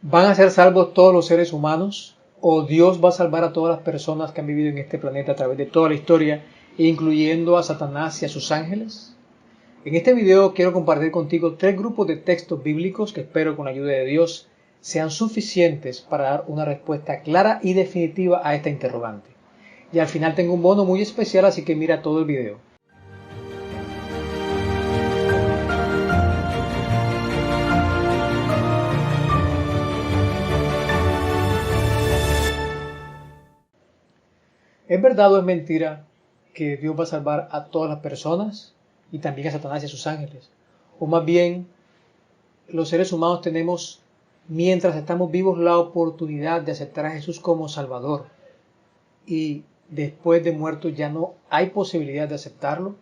¿Van a ser salvos todos los seres humanos? ¿O Dios va a salvar a todas las personas que han vivido en este planeta a través de toda la historia, incluyendo a Satanás y a sus ángeles? En este video quiero compartir contigo 3 grupos de textos bíblicos que espero con la ayuda de Dios sean suficientes para dar una respuesta clara y definitiva a esta interrogante. Y al final tengo un bono muy especial, así que mira todo el video. ¿Es verdad o es mentira que Dios va a salvar a todas las personas y también a Satanás y a sus ángeles? O más bien, los seres humanos tenemos, mientras estamos vivos, la oportunidad de aceptar a Jesús como Salvador, y después de muertos ya no hay posibilidad de aceptarlo.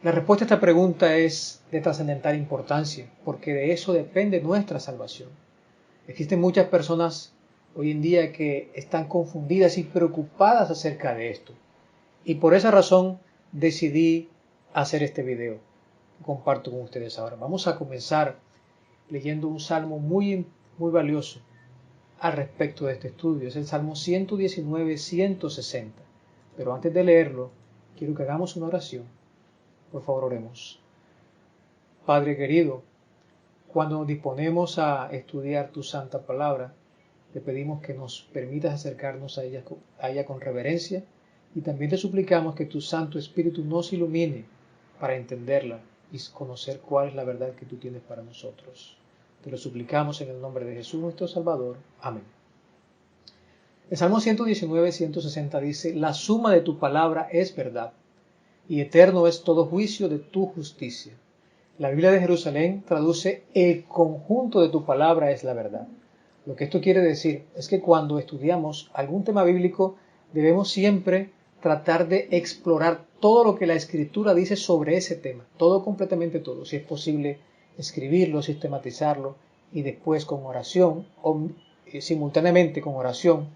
La respuesta a esta pregunta es de trascendental importancia, porque de eso depende nuestra salvación. Existen muchas personas hoy en día que están confundidas y preocupadas acerca de esto. Y por esa razón decidí hacer este video que comparto con ustedes ahora. Vamos a comenzar leyendo un salmo muy valioso al respecto de este estudio. Es el Salmo 119-160. Pero antes de leerlo, quiero que hagamos una oración. Por favor, oremos. Padre querido, cuando nos disponemos a estudiar tu santa palabra, te pedimos que nos permitas acercarnos a ella con reverencia, y también te suplicamos que tu Santo Espíritu nos ilumine para entenderla y conocer cuál es la verdad que tú tienes para nosotros. Te lo suplicamos en el nombre de Jesús nuestro Salvador. Amén. El Salmo 119-160 dice: La suma de tu palabra es verdad, y eterno es todo juicio de tu justicia. La Biblia de Jerusalén traduce: el conjunto de tu palabra es la verdad. Lo que esto quiere decir es que cuando estudiamos algún tema bíblico debemos siempre tratar de explorar todo lo que la Escritura dice sobre ese tema, todo, completamente todo, si es posible escribirlo, sistematizarlo y después con oración o simultáneamente con oración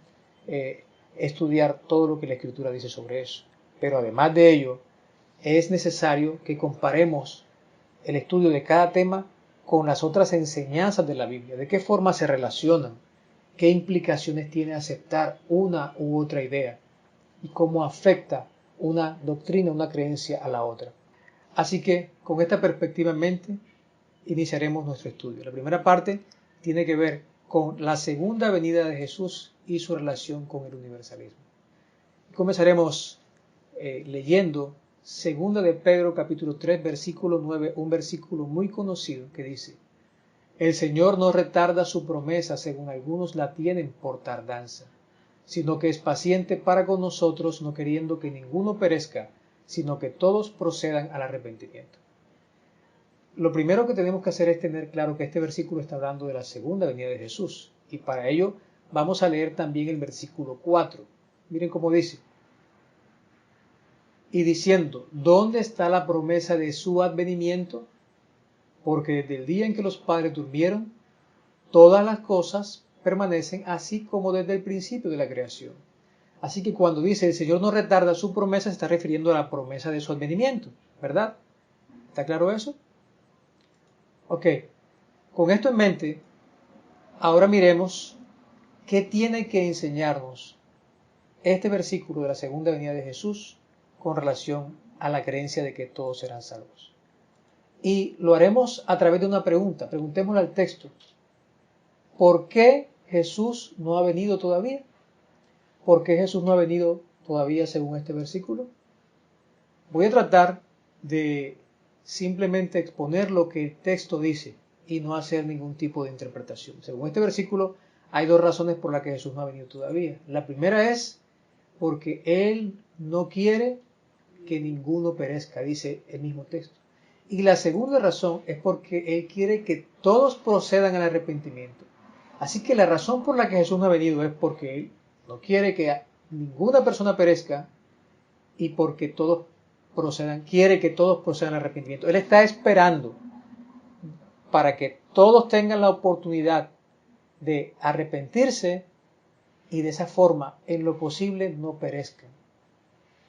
estudiar todo lo que la Escritura dice sobre eso. Pero además de ello es necesario que comparemos el estudio de cada tema con las otras enseñanzas de la Biblia, de qué forma se relacionan, qué implicaciones tiene aceptar una u otra idea y cómo afecta una doctrina, una creencia a la otra. Así que con esta perspectiva en mente iniciaremos nuestro estudio. La primera parte tiene que ver con la segunda venida de Jesús y su relación con el universalismo. Comenzaremos leyendo Segunda de Pedro capítulo 3 versículo 9, un versículo muy conocido que dice: El Señor no retarda su promesa según algunos la tienen por tardanza, sino que es paciente para con nosotros, no queriendo que ninguno perezca, sino que todos procedan al arrepentimiento. Lo primero que tenemos que hacer es tener claro que este versículo está hablando de la segunda venida de Jesús, y para ello vamos a leer también el versículo 4. Miren cómo dice: y diciendo, ¿dónde está la promesa de su advenimiento? Porque desde el día en que los padres durmieron, todas las cosas permanecen así como desde el principio de la creación. Así que cuando dice el Señor no retarda su promesa, se está refiriendo a la promesa de su advenimiento, ¿verdad? ¿Está claro eso? Ok, con esto en mente, ahora miremos qué tiene que enseñarnos este versículo de la segunda venida de Jesús con relación a la creencia de que todos serán salvos. Y lo haremos a través de una pregunta. Preguntémosle al texto: ¿por qué Jesús no ha venido todavía? ¿Por qué Jesús no ha venido todavía según este versículo? Voy a tratar de simplemente exponer lo que el texto dice y no hacer ningún tipo de interpretación. Según este versículo, hay 2 razones por las que Jesús no ha venido todavía. La primera es porque Él no quiere que ninguno perezca, dice el mismo texto. Y la segunda razón es porque Él quiere que todos procedan al arrepentimiento. Así que la razón por la que Jesús no ha venido es porque Él no quiere que ninguna persona perezca y porque quiere que todos procedan al arrepentimiento. Él está esperando para que todos tengan la oportunidad de arrepentirse y de esa forma, en lo posible, no perezcan.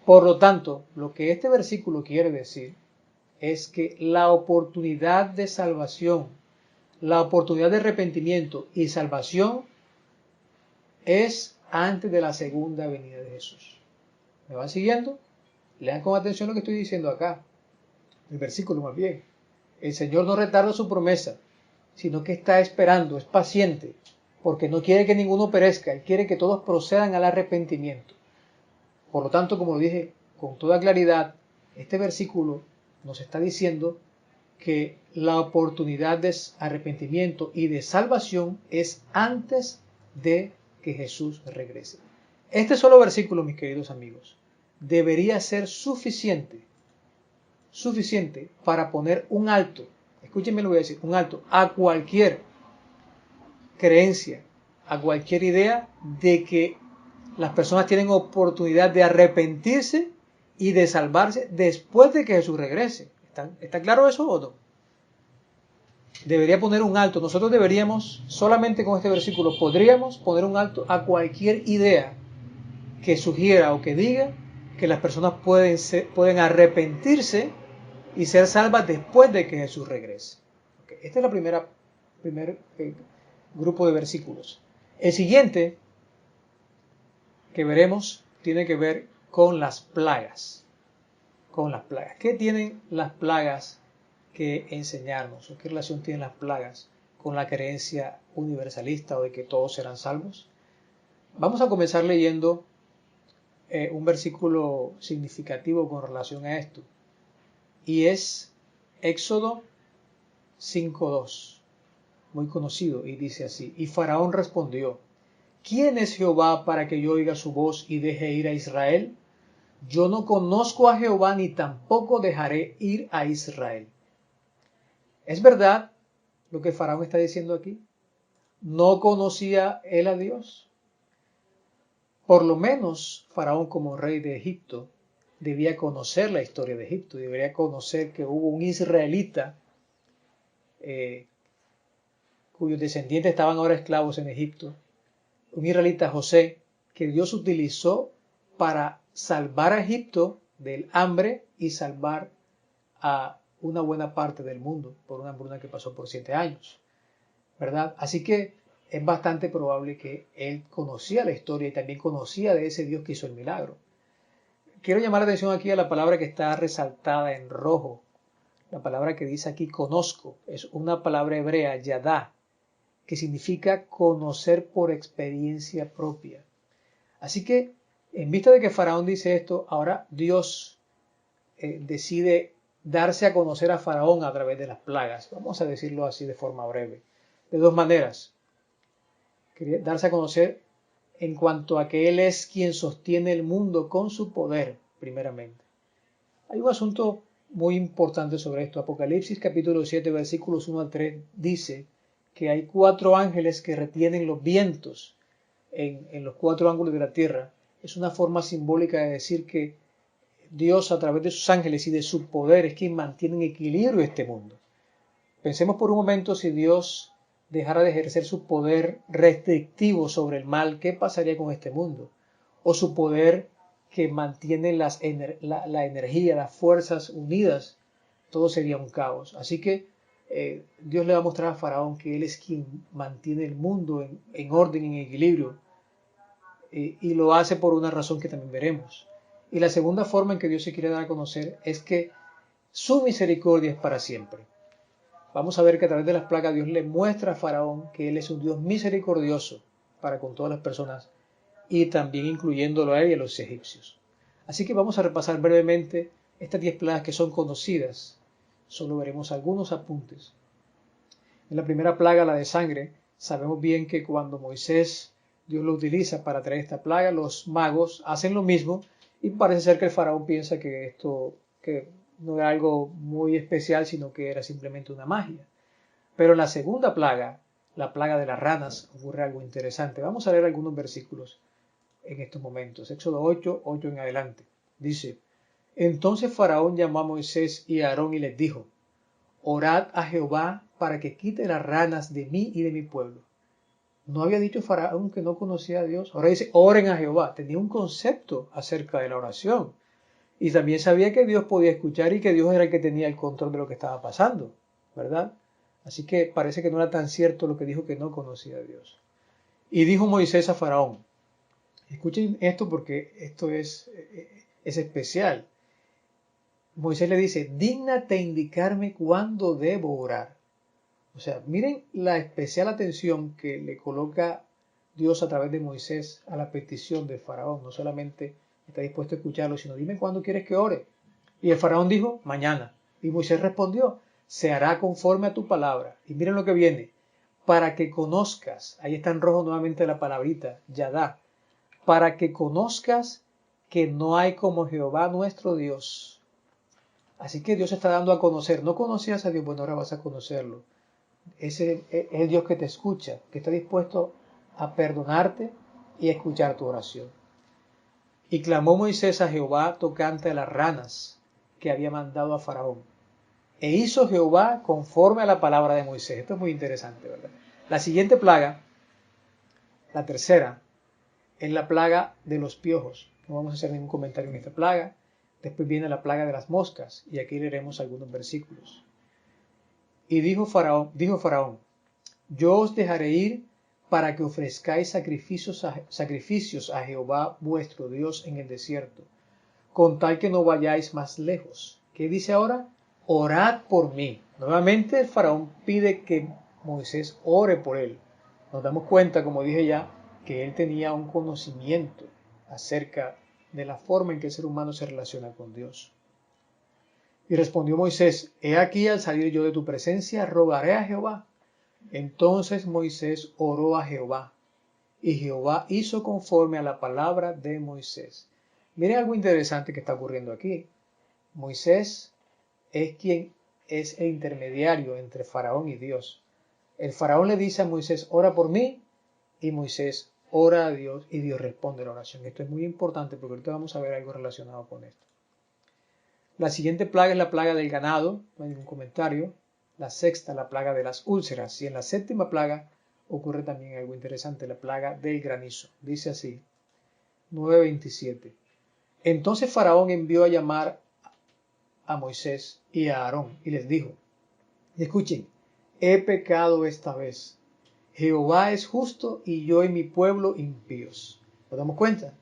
Por lo tanto, lo que este versículo quiere decir es que la oportunidad de salvación la oportunidad de arrepentimiento y salvación es antes de la segunda venida de Jesús. ¿Me van siguiendo? Lean con atención lo que estoy diciendo acá. El versículo más bien. El Señor no retarda su promesa, sino que está esperando, es paciente, porque no quiere que ninguno perezca, Él quiere que todos procedan al arrepentimiento. Por lo tanto, como lo dije con toda claridad, este versículo nos está diciendo que la oportunidad de arrepentimiento y de salvación es antes de que Jesús regrese. Este solo versículo, mis queridos amigos, debería ser suficiente para poner un alto, escúchenme lo voy a decir, un alto a cualquier creencia, a cualquier idea de que las personas tienen oportunidad de arrepentirse y de salvarse después de que Jesús regrese. ¿Está claro eso o no? Debería poner un alto. Nosotros deberíamos, solamente con este versículo, podríamos poner un alto a cualquier idea que sugiera o que diga que las personas pueden arrepentirse y ser salvas después de que Jesús regrese. Okay. Este es el primer grupo de versículos. El siguiente que veremos tiene que ver con las plagas. Con las plagas. ¿Qué tienen las plagas que enseñarnos? ¿O qué relación tienen las plagas con la creencia universalista o de que todos serán salvos? Vamos a comenzar leyendo un versículo significativo con relación a esto. Y es Éxodo 5:2, muy conocido, y dice así: Y Faraón respondió: ¿Quién es Jehová para que yo oiga su voz y deje ir a Israel? Yo no conozco a Jehová ni tampoco dejaré ir a Israel. ¿Es verdad lo que Faraón está diciendo aquí? ¿No conocía él a Dios? Por lo menos Faraón, como rey de Egipto, debía conocer la historia de Egipto, debería conocer que hubo un israelita cuyos descendientes estaban ahora esclavos en Egipto, un israelita, José, que Dios utilizó para salvar a Egipto del hambre y salvar a una buena parte del mundo por una hambruna que pasó por 7 años, ¿verdad? Así que es bastante probable que él conocía la historia y también conocía de ese Dios que hizo el milagro. Quiero llamar la atención aquí a la palabra que está resaltada en rojo. La palabra que dice aquí conozco es una palabra hebrea, yadá, que significa conocer por experiencia propia. Así que, en vista de que Faraón dice esto, ahora Dios decide darse a conocer a Faraón a través de las plagas. Vamos a decirlo así de forma breve. De dos maneras. Quería darse a conocer en cuanto a que Él es quien sostiene el mundo con su poder, primeramente. Hay un asunto muy importante sobre esto. Apocalipsis capítulo 7, versículos 1 al 3 dice que hay 4 ángeles que retienen los vientos en los 4 ángulos de la tierra. Es una forma simbólica de decir que Dios, a través de sus ángeles y de su poder, es quien mantiene en equilibrio este mundo. Pensemos por un momento, si Dios dejara de ejercer su poder restrictivo sobre el mal, ¿qué pasaría con este mundo? O su poder que mantiene la energía, las fuerzas unidas, todo sería un caos. Así que Dios le va a mostrar a Faraón que Él es quien mantiene el mundo en orden, en equilibrio, y lo hace por una razón que también veremos. Y la segunda forma en que Dios se quiere dar a conocer es que su misericordia es para siempre. Vamos a ver que a través de las plagas Dios le muestra a Faraón que Él es un Dios misericordioso para con todas las personas y también incluyéndolo a él y a los egipcios. Así que vamos a repasar brevemente estas 10 plagas que son conocidas. Solo veremos algunos apuntes. En la primera plaga, la de sangre, sabemos bien que cuando Moisés, Dios lo utiliza para traer esta plaga, los magos hacen lo mismo y parece ser que el faraón piensa que esto que no era algo muy especial, sino que era simplemente una magia. Pero en la segunda plaga, la plaga de las ranas, ocurre algo interesante. Vamos a leer algunos versículos en estos momentos. Éxodo 8, 8 en adelante. Dice: Entonces Faraón llamó a Moisés y a Aarón y les dijo: Orad a Jehová para que quite las ranas de mí y de mi pueblo. No había dicho Faraón que no conocía a Dios. Ahora dice: oren a Jehová. Tenía un concepto acerca de la oración. Y también sabía que Dios podía escuchar y que Dios era el que tenía el control de lo que estaba pasando, ¿verdad? Así que parece que no era tan cierto lo que dijo, que no conocía a Dios. Y dijo Moisés a Faraón, escuchen esto porque esto es especial. Moisés le dice, dígnate indicarme cuándo debo orar. O sea, miren la especial atención que le coloca Dios a través de Moisés a la petición de Faraón. No solamente está dispuesto a escucharlo, sino dime cuándo quieres que ore. Y el Faraón dijo, mañana. Y Moisés respondió, se hará conforme a tu palabra. Y miren lo que viene, para que conozcas, ahí está en rojo nuevamente la palabrita, Yadá, para que conozcas que no hay como Jehová nuestro Dios. Así que Dios está dando a conocer, no conocías a Dios, bueno, ahora vas a conocerlo. Ese es el Dios que te escucha, que está dispuesto a perdonarte y a escuchar tu oración. Y clamó Moisés a Jehová tocante a las ranas que había mandado a Faraón. E hizo Jehová conforme a la palabra de Moisés. Esto es muy interesante, ¿verdad? La siguiente plaga, la tercera, es la plaga de los piojos. No vamos a hacer ningún comentario en esta plaga. Después viene la plaga de las moscas, y aquí leeremos algunos versículos. Y dijo Faraón, yo os dejaré ir para que ofrezcáis sacrificios a Jehová vuestro Dios en el desierto, con tal que no vayáis más lejos. ¿Qué dice ahora? Orad por mí. Nuevamente el Faraón pide que Moisés ore por él. Nos damos cuenta, como dije ya, que él tenía un conocimiento acerca de la forma en que el ser humano se relaciona con Dios. Y respondió Moisés, he aquí al salir yo de tu presencia, rogaré a Jehová. Entonces Moisés oró a Jehová, y Jehová hizo conforme a la palabra de Moisés. Miren algo interesante que está ocurriendo aquí. Moisés es quien es el intermediario entre Faraón y Dios. El Faraón le dice a Moisés, ora por mí, y Moisés ora a Dios y Dios responde la oración. Esto es muy importante porque ahorita vamos a ver algo relacionado con esto. La siguiente plaga es la plaga del ganado, no hay ningún comentario. La sexta, la plaga de las úlceras. Y en la séptima plaga ocurre también algo interesante, la plaga del granizo. Dice así, 9:27. Entonces Faraón envió a llamar a Moisés y a Aarón y les dijo, escuchen, he pecado esta vez. Jehová es justo y yo y mi pueblo impíos. ¿Nos damos cuenta?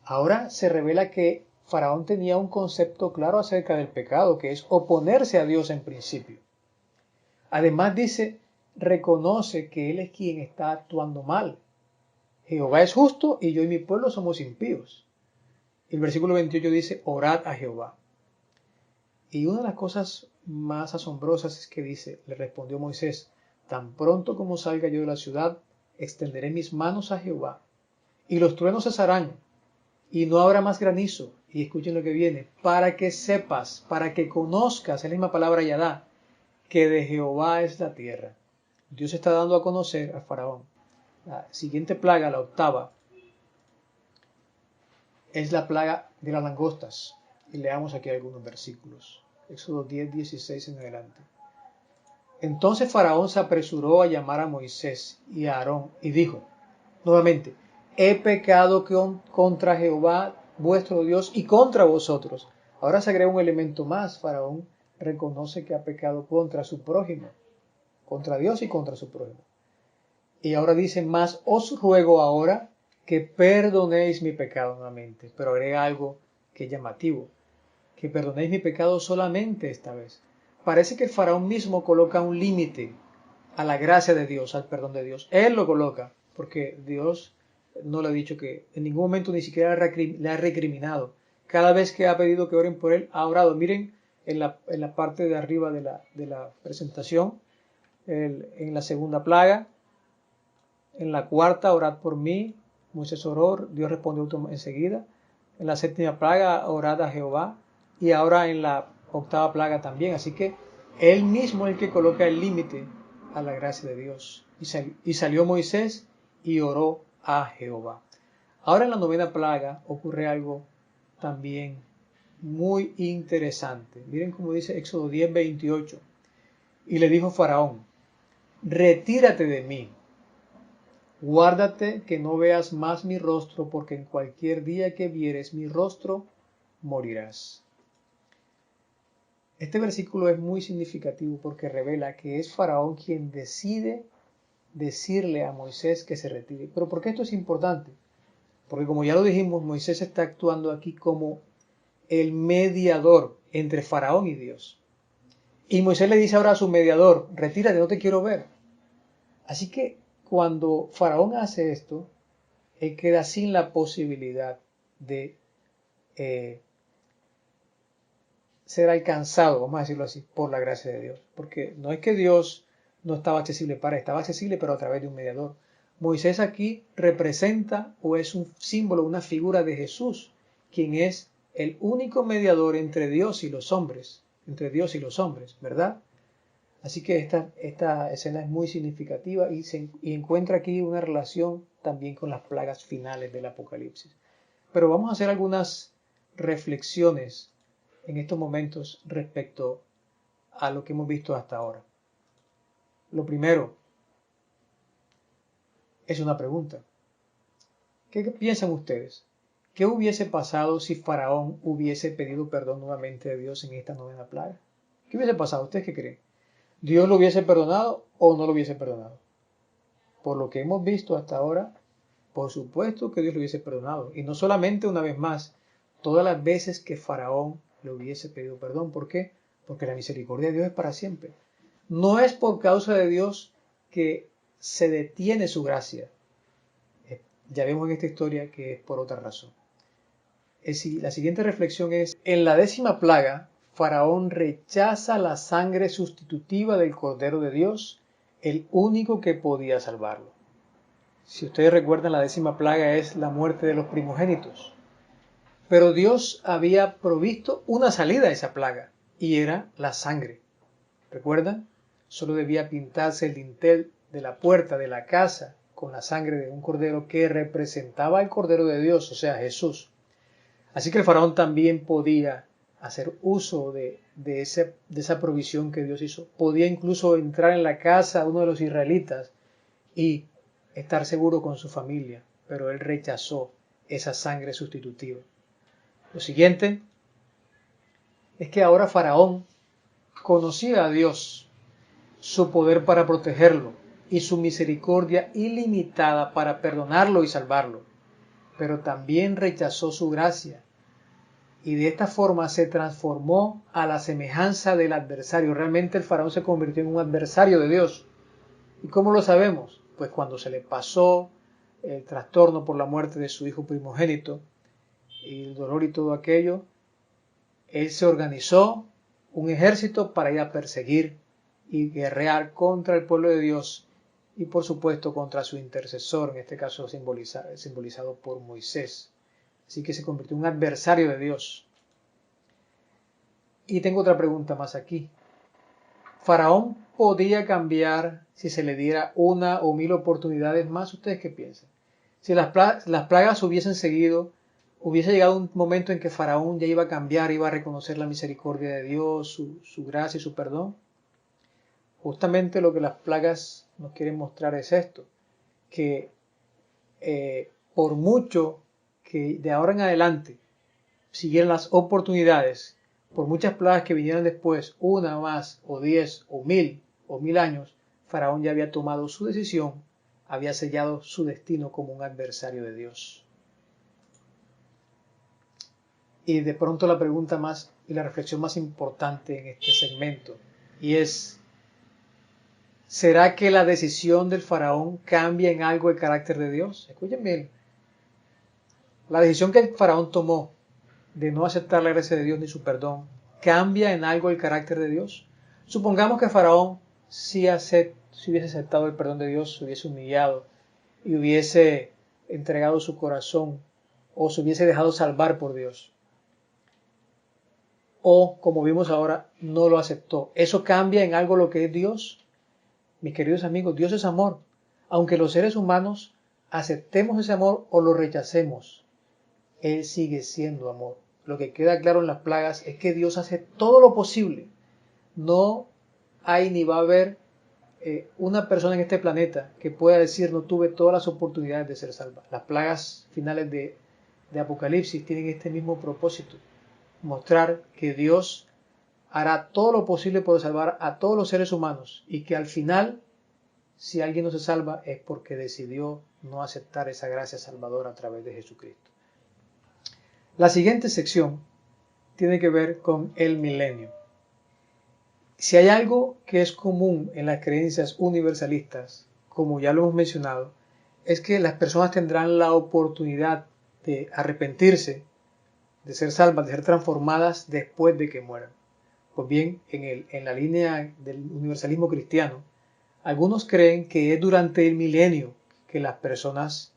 Ahora se revela que Faraón tenía un concepto claro acerca del pecado, que es oponerse a Dios en principio. Además dice, reconoce que él es quien está actuando mal. Jehová es justo y yo y mi pueblo somos impíos. El versículo 28 dice, orad a Jehová. Y una de las cosas más asombrosas es que dice, le respondió Moisés, tan pronto como salga yo de la ciudad, extenderé mis manos a Jehová, y los truenos cesarán, y no habrá más granizo. Y escuchen lo que viene, para que sepas, para que conozcas, es la misma palabra Yadá, que de Jehová es la tierra. Dios está dando a conocer a Faraón. La siguiente plaga, la octava, es la plaga de las langostas. Y leamos aquí algunos versículos. Éxodo 10:16 en adelante. Entonces Faraón se apresuró a llamar a Moisés y a Aarón y dijo, nuevamente, he pecado contra Jehová vuestro Dios y contra vosotros. Ahora se agrega un elemento más. Faraón reconoce que ha pecado contra su prójimo, contra Dios y contra su prójimo. Y ahora dice, más os ruego ahora que perdonéis mi pecado nuevamente. Pero agrega algo que es llamativo, que perdonéis mi pecado solamente esta vez. Parece que el Faraón mismo coloca un límite a la gracia de Dios, al perdón de Dios. Él lo coloca, porque Dios no le ha dicho que en ningún momento ni siquiera le ha recriminado. Cada vez que ha pedido que oren por él, ha orado. Miren en la parte de arriba de la presentación, en la segunda plaga, en la cuarta, orad por mí. Moisés oró, Dios respondió enseguida. En la séptima plaga, orad a Jehová. Y ahora en la octava plaga también. Así que él mismo es el que coloca el límite a la gracia de Dios. Y salió Moisés y oró a Jehová. Ahora en la novena plaga ocurre algo también muy interesante. Miren cómo dice Éxodo 10:28. Y le dijo Faraón, retírate de mí. Guárdate que no veas más mi rostro, porque en cualquier día que vieres mi rostro, morirás. Este versículo es muy significativo porque revela que es Faraón quien decide decirle a Moisés que se retire. ¿Pero por qué esto es importante? Porque como ya lo dijimos, Moisés está actuando aquí como el mediador entre Faraón y Dios. Y Moisés le dice ahora a su mediador, retírate, no te quiero ver. Así que cuando Faraón hace esto, él queda sin la posibilidad de ser alcanzado, vamos a decirlo así, por la gracia de Dios. Porque no es que Dios no estaba accesible para él, estaba accesible pero a través de un mediador. Moisés aquí representa o es un símbolo, una figura de Jesús, quien es el único mediador entre Dios y los hombres, ¿verdad? Así que esta escena es muy significativa y encuentra aquí una relación también con las plagas finales del Apocalipsis. Pero vamos a hacer algunas reflexiones en estos momentos respecto a lo que hemos visto hasta ahora. Lo primero es una pregunta. ¿Qué piensan ustedes? ¿Qué hubiese pasado si Faraón hubiese pedido perdón nuevamente de Dios en esta novena plaga? ¿Qué hubiese pasado? ¿Ustedes qué creen? ¿Dios lo hubiese perdonado o no lo hubiese perdonado? Por lo que hemos visto hasta ahora, por supuesto que Dios lo hubiese perdonado. Y no solamente una vez más, todas las veces que Faraón le hubiese pedido perdón. ¿Por qué? Porque la misericordia de Dios es para siempre. No es por causa de Dios que se detiene su gracia. Ya vemos en esta historia que es por otra razón. La siguiente reflexión es, en la 10ª plaga, Faraón rechaza la sangre sustitutiva del Cordero de Dios, el único que podía salvarlo. Si ustedes recuerdan, la 10ª plaga es la muerte de los primogénitos. Pero Dios había provisto una salida a esa plaga, y era la sangre. ¿Recuerdan? Solo debía pintarse el dintel de la puerta de la casa con la sangre de un cordero que representaba al Cordero de Dios, o sea, Jesús. Así que el faraón también podía hacer uso de esa provisión que Dios hizo. Podía incluso entrar en la casa de uno de los israelitas y estar seguro con su familia, pero él rechazó esa sangre sustitutiva. Lo siguiente es que ahora Faraón conocía a Dios, su poder para protegerlo y su misericordia ilimitada para perdonarlo y salvarlo, pero también rechazó su gracia y de esta forma se transformó a la semejanza del adversario. Realmente el faraón se convirtió en un adversario de Dios. ¿Y cómo lo sabemos? Pues cuando se le pasó el trastorno por la muerte de su hijo primogénito y el dolor y todo aquello, él se organizó un ejército para ir a perseguir y guerrear contra el pueblo de Dios y por supuesto contra su intercesor, en este caso simbolizado por Moisés. Así que se convirtió en un adversario de Dios. Y tengo otra pregunta más aquí. ¿Faraón podía cambiar si se le diera 1 o 1000 oportunidades más? ¿Ustedes qué piensan? Si las plagas hubiesen seguido, hubiese llegado un momento en que Faraón ya iba a cambiar, iba a reconocer la misericordia de Dios, su gracia y su perdón. Justamente lo que las plagas nos quieren mostrar es esto, que por mucho que de ahora en adelante siguieran las oportunidades, por muchas plagas que vinieran después, 1 más, o 10, o 1000 años, Faraón ya había tomado su decisión, había sellado su destino como un adversario de Dios. Y de pronto la pregunta más y la reflexión más importante en este segmento, y es, ¿será que la decisión del faraón cambia en algo el carácter de Dios? Escuchen bien, la decisión que el faraón tomó de no aceptar la gracia de Dios ni su perdón, ¿cambia en algo el carácter de Dios? Supongamos que Faraón si hubiese aceptado el perdón de Dios, se hubiese humillado y hubiese entregado su corazón o se hubiese dejado salvar por Dios. O, como vimos ahora, no lo aceptó. ¿Eso cambia en algo lo que es Dios? Mis queridos amigos, Dios es amor. Aunque los seres humanos aceptemos ese amor o lo rechacemos, Él sigue siendo amor. Lo que queda claro en las plagas es que Dios hace todo lo posible. No hay ni va a haber una persona en este planeta que pueda decir no tuve todas las oportunidades de ser salva. Las plagas finales de Apocalipsis tienen este mismo propósito, mostrar que Dios hará todo lo posible por salvar a todos los seres humanos y que al final, si alguien no se salva, es porque decidió no aceptar esa gracia salvadora a través de Jesucristo. La siguiente sección tiene que ver con el milenio. Si hay algo que es común en las creencias universalistas, como ya lo hemos mencionado, es que las personas tendrán la oportunidad de arrepentirse, de ser salvas, de ser transformadas después de que mueran. Pues bien, en la línea del universalismo cristiano, algunos creen que es durante el milenio que las personas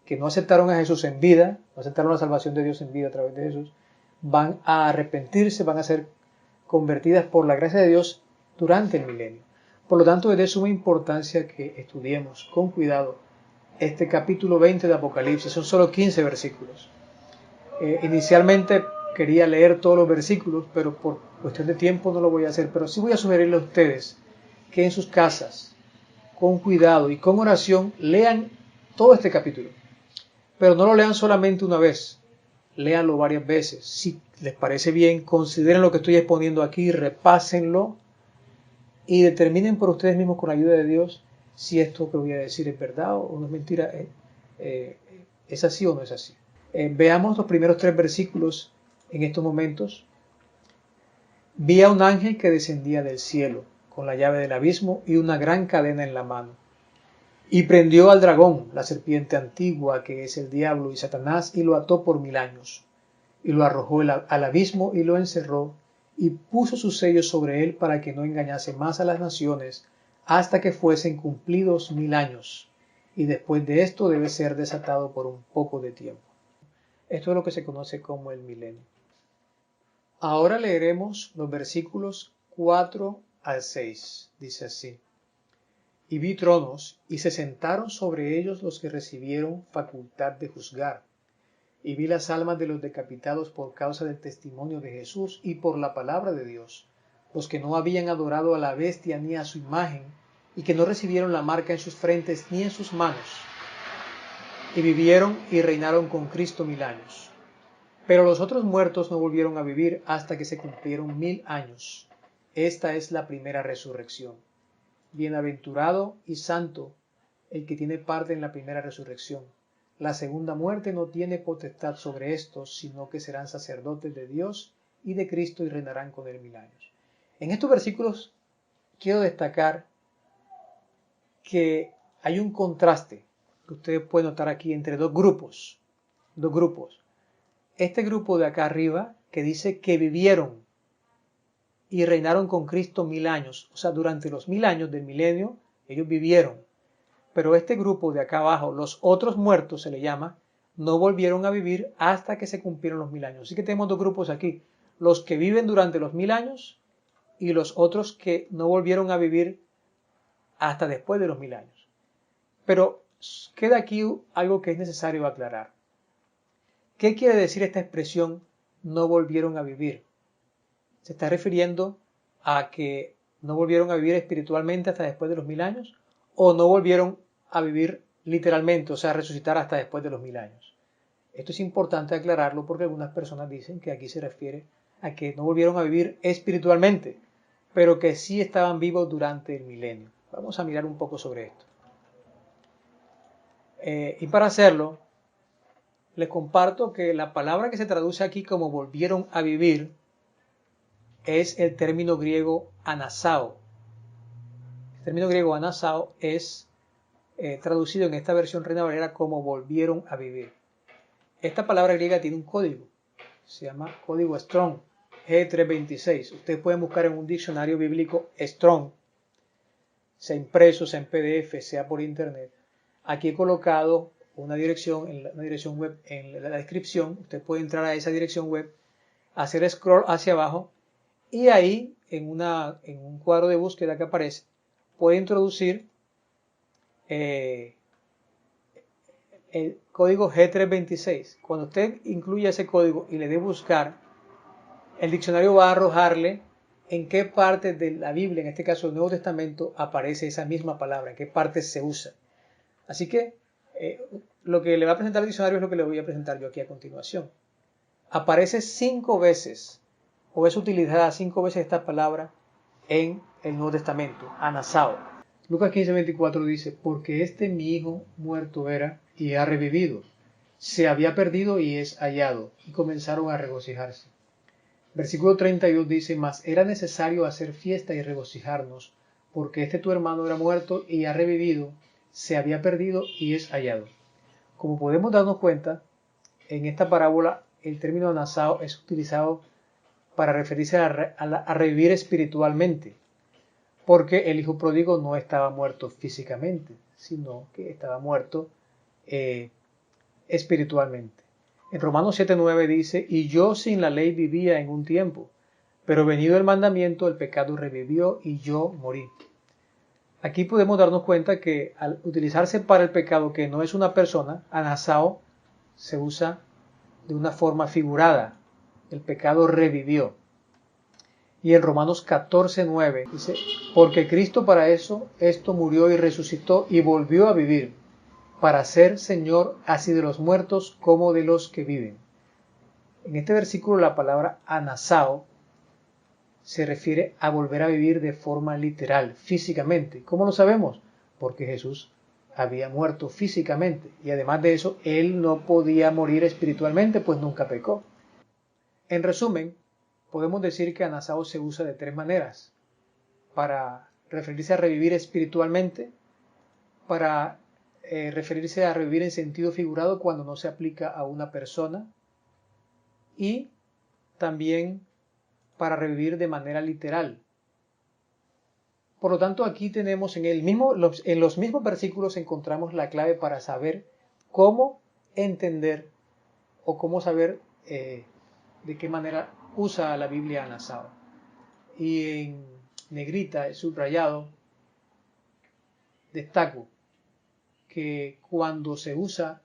que no aceptaron a Jesús en vida, no aceptaron la salvación de Dios en vida a través de Jesús, van a arrepentirse, van a ser convertidas por la gracia de Dios durante el milenio. Por lo tanto, es de suma importancia que estudiemos con cuidado este capítulo 20 de Apocalipsis. Son solo 15 versículos. Inicialmente quería leer todos los versículos, pero por cuestión de tiempo no lo voy a hacer. Pero sí voy a sugerirle a ustedes que en sus casas, con cuidado y con oración, lean todo este capítulo. Pero no lo lean solamente una vez, léanlo varias veces. Si les parece bien, consideren lo que estoy exponiendo aquí, repásenlo y determinen por ustedes mismos con la ayuda de Dios si esto que voy a decir es verdad o no es mentira, es así o no es así. Veamos los primeros 3 versículos en estos momentos. Vi a un ángel que descendía del cielo con la llave del abismo y una gran cadena en la mano. Y prendió al dragón, la serpiente antigua, que es el diablo y Satanás, y lo ató por 1000 años. Y lo arrojó al abismo y lo encerró, y puso sus sellos sobre él para que no engañase más a las naciones, hasta que fuesen cumplidos 1000 años. Y después de esto debe ser desatado por un poco de tiempo. Esto es lo que se conoce como el milenio. Ahora leeremos los versículos 4 al 6. Dice así. Y vi tronos, y se sentaron sobre ellos los que recibieron facultad de juzgar. Y vi las almas de los decapitados por causa del testimonio de Jesús y por la palabra de Dios, los que no habían adorado a la bestia ni a su imagen, y que no recibieron la marca en sus frentes ni en sus manos. Y vivieron y reinaron con Cristo 1000 años. Pero los otros muertos no volvieron a vivir hasta que se cumplieron 1000 años. Esta es la primera resurrección. Bienaventurado y santo el que tiene parte en la primera resurrección. La segunda muerte no tiene potestad sobre estos, sino que serán sacerdotes de Dios y de Cristo y reinarán con él 1000 años. En estos versículos quiero destacar que hay un contraste que ustedes pueden notar aquí entre dos grupos. Este grupo de acá arriba que dice que vivieron y reinaron con Cristo 1000 años. O sea, durante los 1000 años del milenio, ellos vivieron. Pero este grupo de acá abajo, los otros muertos se le llama, no volvieron a vivir hasta que se cumplieron los 1000 años. Así que tenemos dos grupos aquí. Los que viven durante los 1000 años y los otros que no volvieron a vivir hasta después de los 1000 años. Pero queda aquí algo que es necesario aclarar. ¿Qué quiere decir esta expresión no volvieron a vivir? ¿Se está refiriendo a que no volvieron a vivir espiritualmente hasta después de los 1000 años? ¿O no volvieron a vivir literalmente, o sea, a resucitar hasta después de los 1000 años? Esto es importante aclararlo porque algunas personas dicen que aquí se refiere a que no volvieron a vivir espiritualmente, pero que sí estaban vivos durante el milenio. Vamos a mirar un poco sobre esto. Y para hacerlo, les comparto que la palabra que se traduce aquí como volvieron a vivir es el término griego anasao. El término griego anasao es traducido en esta versión Reina Valera como volvieron a vivir. Esta palabra griega tiene un código, se llama código Strong, G326. Ustedes pueden buscar en un diccionario bíblico Strong, sea impreso, sea en PDF, sea por internet. Aquí he colocado una dirección web en la descripción. Usted puede entrar a esa dirección web, hacer scroll hacia abajo y ahí en un cuadro de búsqueda que aparece puede introducir el código G326. Cuando usted incluya ese código y le dé buscar, el diccionario va a arrojarle en qué parte de la Biblia, en este caso el Nuevo Testamento, aparece esa misma palabra, en qué parte se usa. Así que lo que le va a presentar el diccionario es lo que le voy a presentar yo aquí a continuación. Aparece 5 veces o es utilizada 5 veces esta palabra en el Nuevo Testamento, anasao. Lucas 15:24 dice, porque este mi hijo muerto era y ha revivido, se había perdido y es hallado, y comenzaron a regocijarse. Versículo 32 dice, mas era necesario hacer fiesta y regocijarnos, porque este tu hermano era muerto y ha revivido, se había perdido y es hallado. Como podemos darnos cuenta, en esta parábola el término anasao es utilizado para referirse a revivir espiritualmente, porque el hijo pródigo no estaba muerto físicamente, sino que estaba muerto espiritualmente. En Romanos 7:9 dice, y yo sin la ley vivía en un tiempo, pero venido el mandamiento, el pecado revivió y yo morí. Aquí podemos darnos cuenta que al utilizarse para el pecado que no es una persona, anasao se usa de una forma figurada. El pecado revivió. Y en Romanos 14:9 dice, porque Cristo para esto murió y resucitó y volvió a vivir, para ser Señor así de los muertos como de los que viven. En este versículo la palabra anasao se refiere a volver a vivir de forma literal, físicamente. ¿Cómo lo sabemos? Porque Jesús había muerto físicamente y además de eso, él no podía morir espiritualmente, pues nunca pecó. En resumen, podemos decir que anasao se usa de 3 maneras. Para referirse a revivir espiritualmente, para referirse a revivir en sentido figurado cuando no se aplica a una persona y también para revivir de manera literal. Por lo tanto, aquí tenemos en los mismos versículos encontramos la clave para saber cómo entender o cómo saber de qué manera usa la Biblia anasao. Y en negrita, subrayado, destaco que cuando se usa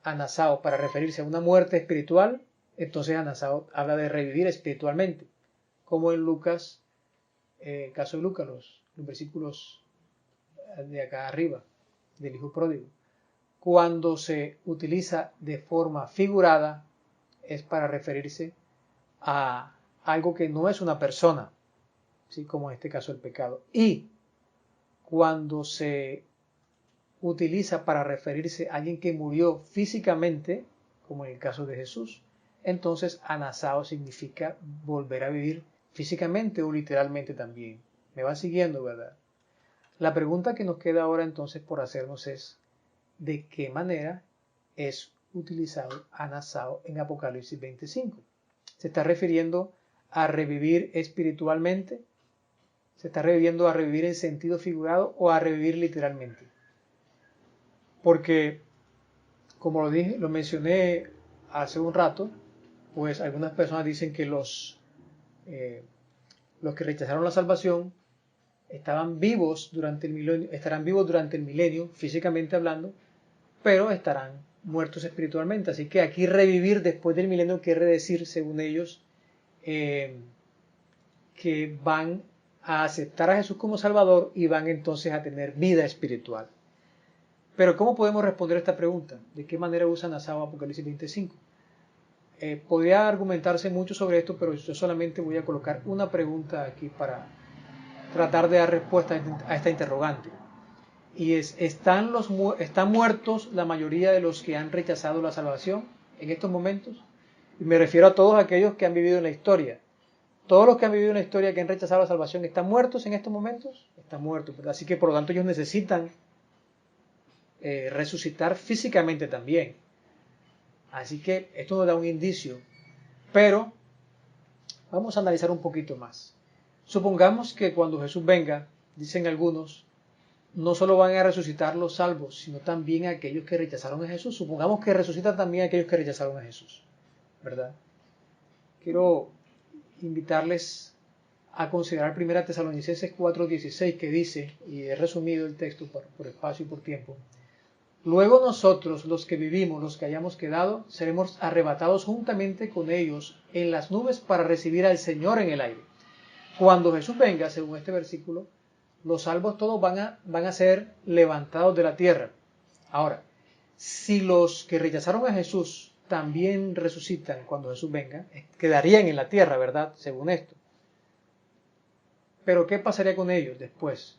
anasao para referirse a una muerte espiritual, entonces anasao habla de revivir espiritualmente, como en Lucas, caso de Lucas, los versículos de acá arriba, del hijo pródigo. Cuando se utiliza de forma figurada, es para referirse a algo que no es una persona, ¿sí? Como en este caso el pecado. Y cuando se utiliza para referirse a alguien que murió físicamente, como en el caso de Jesús, entonces anasao significa volver a vivir físicamente o literalmente también. Me van siguiendo, ¿verdad? La pregunta que nos queda ahora entonces por hacernos es, ¿de qué manera es utilizado anasao en Apocalipsis 25? ¿Se está refiriendo a revivir espiritualmente? ¿Se está refiriendo a revivir en sentido figurado o a revivir literalmente? Porque, como lo mencioné hace un rato, pues algunas personas dicen que los que rechazaron la salvación estarán vivos durante el milenio, físicamente hablando, pero estarán muertos espiritualmente. Así que aquí revivir después del milenio quiere decir, según ellos, que van a aceptar a Jesús como Salvador y van entonces a tener vida espiritual. Pero ¿cómo podemos responder a esta pregunta? ¿De qué manera usa anasao Apocalipsis 25? Podría argumentarse mucho sobre esto, pero yo solamente voy a colocar una pregunta aquí para tratar de dar respuesta a esta interrogante. Y es, ¿están muertos la mayoría de los que han rechazado la salvación en estos momentos? Y me refiero a todos aquellos que han vivido en la historia. Todos los que han vivido en la historia que han rechazado la salvación, ¿están muertos en estos momentos? Están muertos, ¿verdad? Así que por lo tanto ellos necesitan resucitar físicamente también. Así que esto nos da un indicio. Pero vamos a analizar un poquito más. Supongamos que cuando Jesús venga, dicen algunos, no solo van a resucitar los salvos, sino también aquellos que rechazaron a Jesús. Supongamos que resucitan también aquellos que rechazaron a Jesús, ¿verdad? Quiero invitarles a considerar 1 Tesalonicenses 4:16 que dice, y he resumido el texto por espacio y por tiempo, luego nosotros, los que vivimos, los que hayamos quedado, seremos arrebatados juntamente con ellos en las nubes para recibir al Señor en el aire. Cuando Jesús venga, según este versículo, los salvos todos van a ser levantados de la tierra. Ahora, si los que rechazaron a Jesús también resucitan cuando Jesús venga, quedarían en la tierra, ¿verdad? Según esto. Pero ¿qué pasaría con ellos después?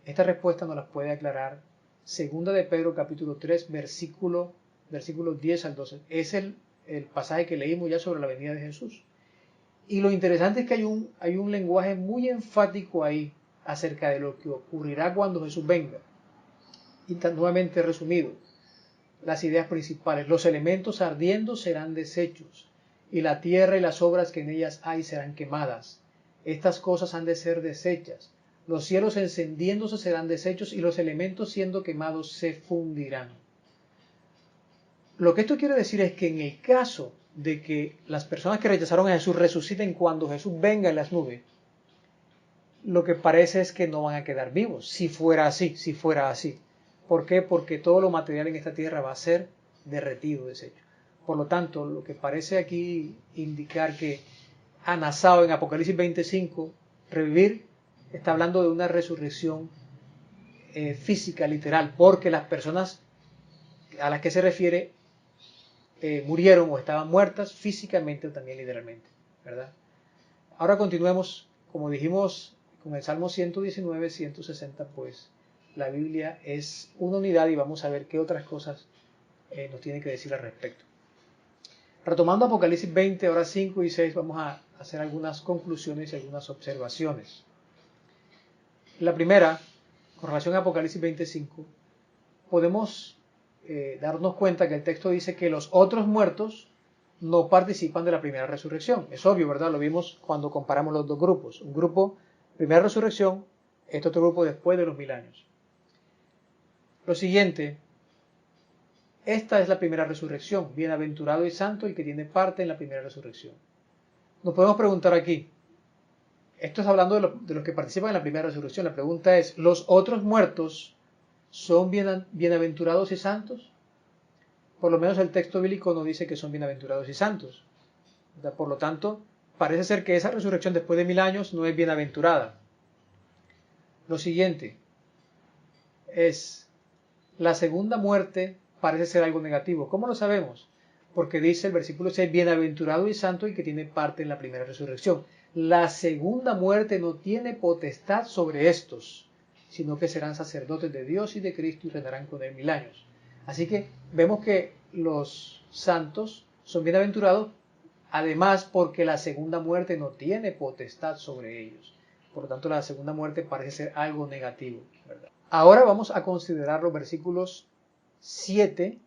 Esta respuesta nos la puede aclarar 2 de Pedro capítulo 3, versículos 10 al 12. Es el pasaje que leímos ya sobre la venida de Jesús. Y lo interesante es que hay un lenguaje muy enfático ahí acerca de lo que ocurrirá cuando Jesús venga. Y nuevamente resumido, las ideas principales: los elementos ardiendo serán deshechos, y la tierra y las obras que en ellas hay serán quemadas. Estas cosas han de ser deshechas. Los cielos encendiéndose serán deshechos, y los elementos siendo quemados se fundirán. Lo que esto quiere decir es que en el caso de que las personas que rechazaron a Jesús resuciten cuando Jesús venga en las nubes, lo que parece es que no van a quedar vivos, si fuera así. ¿Por qué? Porque todo lo material en esta tierra va a ser derretido, deshecho. Por lo tanto, lo que parece aquí indicar que Anasao en Apocalipsis 25, revivir, está hablando de una resurrección física, literal, porque las personas a las que se refiere murieron o estaban muertas físicamente o también literalmente, ¿verdad? Ahora continuemos, como dijimos, con el Salmo 119, 160, pues la Biblia es una unidad y vamos a ver qué otras cosas nos tiene que decir al respecto. Retomando Apocalipsis 20, ahora 5 y 6, vamos a hacer algunas conclusiones y algunas observaciones. La primera, con relación a Apocalipsis 25, podemos darnos cuenta que el texto dice que los otros muertos no participan de la primera resurrección. Es obvio, ¿verdad? Lo vimos cuando comparamos los dos grupos. Un grupo, primera resurrección, este otro grupo después de los 1000 años. Lo siguiente, esta es la primera resurrección. Bienaventurado y santo el que tiene parte en la primera resurrección. Nos podemos preguntar aquí, esto es hablando de los que participan en la primera resurrección. La pregunta es, ¿los otros muertos son bienaventurados y santos? Por lo menos el texto bíblico no dice que son bienaventurados y santos. Por lo tanto, parece ser que esa resurrección después de 1000 años no es bienaventurada. Lo siguiente es, la segunda muerte parece ser algo negativo. ¿Cómo lo sabemos? Porque dice el versículo 6, bienaventurado y santo el que tiene parte en la primera resurrección. La segunda muerte no tiene potestad sobre estos, sino que serán sacerdotes de Dios y de Cristo y reinarán con él 1000 años. Así que vemos que los santos son bienaventurados, además porque la segunda muerte no tiene potestad sobre ellos. Por lo tanto, la segunda muerte parece ser algo negativo, ¿verdad? Ahora vamos a considerar los versículos 7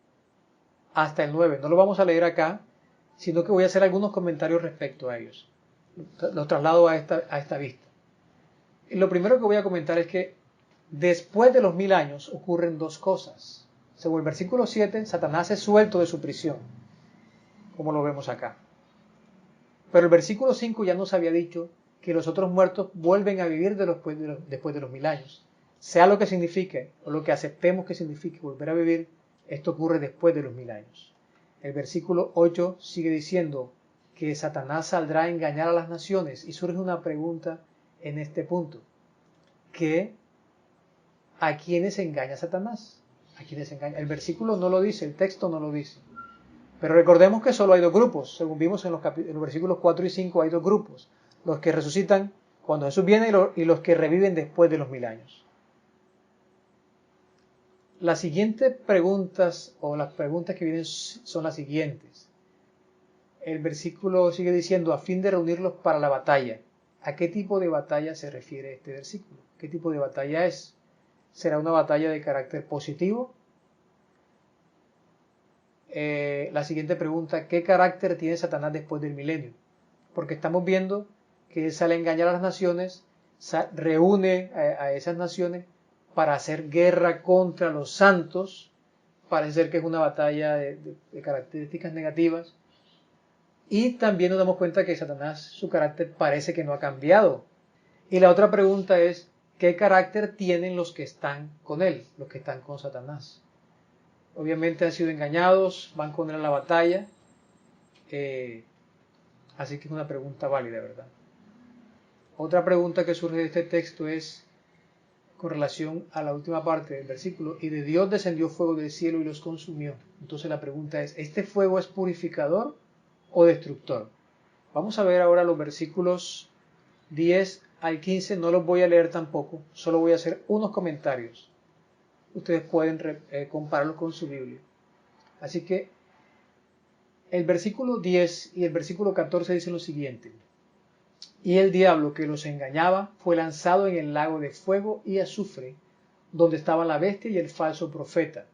hasta el 9. No lo vamos a leer acá, sino que voy a hacer algunos comentarios respecto a ellos. Los traslado a esta vista. Y lo primero que voy a comentar es que después de los 1000 años ocurren dos cosas. Según el versículo 7, Satanás es suelto de su prisión, como lo vemos acá. Pero el versículo 5 ya nos había dicho que los otros muertos vuelven a vivir después de los 1000 años. Sea lo que signifique, o lo que aceptemos que signifique volver a vivir, esto ocurre después de los 1000 años. El versículo 8 sigue diciendo que Satanás saldrá a engañar a las naciones, y surge una pregunta en este punto. ¿A quiénes engaña Satanás? ¿A quiénes engaña? El versículo no lo dice, el texto no lo dice. Pero recordemos que solo hay dos grupos. Según vimos en los versículos 4 y 5 hay dos grupos. Los que resucitan cuando Jesús viene y los que reviven después de los 1000 años. Las siguientes preguntas, o las preguntas que vienen, son las siguientes. El versículo sigue diciendo, a fin de reunirlos para la batalla. ¿A qué tipo de batalla se refiere este versículo? ¿Qué tipo de batalla es? ¿Será una batalla de carácter positivo? La siguiente pregunta, ¿qué carácter tiene Satanás después del milenio? Porque estamos viendo que él sale a engañar a las naciones, reúne a esas naciones para hacer guerra contra los santos. Parece ser que es una batalla de características negativas. Y también nos damos cuenta que Satanás, su carácter parece que no ha cambiado. Y la otra pregunta es, ¿qué carácter tienen los que están con él, los que están con Satanás? Obviamente han sido engañados, van con él a la batalla, así que es una pregunta válida, ¿verdad? Otra pregunta que surge de este texto es, con relación a la última parte del versículo, y de Dios descendió fuego del cielo y los consumió. Entonces la pregunta es, ¿este fuego es purificador o destructor? Vamos a ver ahora los versículos 10 al 15, no los voy a leer tampoco, solo voy a hacer unos comentarios. Ustedes pueden compararlos con su Biblia. Así que el versículo 10 y el versículo 14 dicen lo siguiente: y el diablo que los engañaba fue lanzado en el lago de fuego y azufre, donde estaba la bestia y el falso profeta,